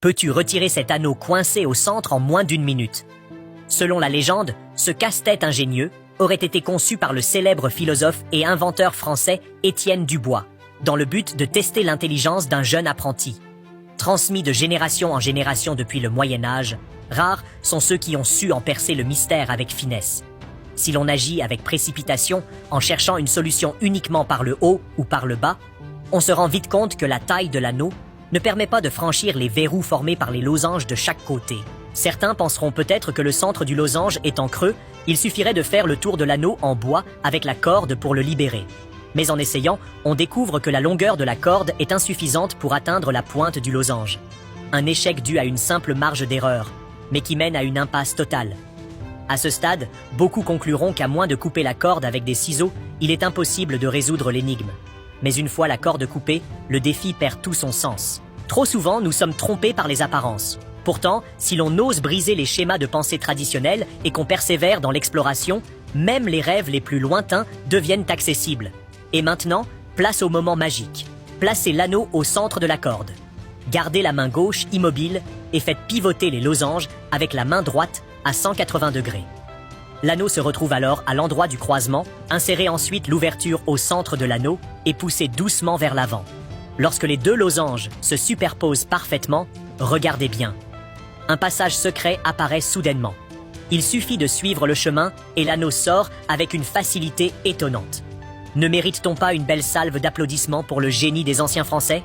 Peux-tu retirer cet anneau coincé au centre en moins d'1 minute? Selon la légende, ce casse-tête ingénieux aurait été conçu par le célèbre philosophe et inventeur français Étienne Dubois, dans le but de tester l'intelligence d'un jeune apprenti. Transmis de génération en génération depuis le Moyen-Âge, rares sont ceux qui ont su en percer le mystère avec finesse. Si l'on agit avec précipitation, en cherchant une solution uniquement par le haut ou par le bas, on se rend vite compte que la taille de l'anneau ne permet pas de franchir les verrous formés par les losanges de chaque côté. Certains penseront peut-être que le centre du losange étant creux, il suffirait de faire le tour de l'anneau en bois avec la corde pour le libérer. Mais en essayant, on découvre que la longueur de la corde est insuffisante pour atteindre la pointe du losange. Un échec dû à une simple marge d'erreur, mais qui mène à une impasse totale. À ce stade, beaucoup concluront qu'à moins de couper la corde avec des ciseaux, il est impossible de résoudre l'énigme. Mais une fois la corde coupée, le défi perd tout son sens. Trop souvent, nous sommes trompés par les apparences. Pourtant, si l'on ose briser les schémas de pensée traditionnels et qu'on persévère dans l'exploration, même les rêves les plus lointains deviennent accessibles. Et maintenant, place au moment magique. Placez l'anneau au centre de la corde. Gardez la main gauche immobile et faites pivoter les losanges avec la main droite à 180 degrés. L'anneau se retrouve alors à l'endroit du croisement, insérez ensuite l'ouverture au centre de l'anneau et poussez doucement vers l'avant. Lorsque les deux losanges se superposent parfaitement, regardez bien. Un passage secret apparaît soudainement. Il suffit de suivre le chemin et l'anneau sort avec une facilité étonnante. Ne mérite-t-on pas une belle salve d'applaudissements pour le génie des anciens Français ?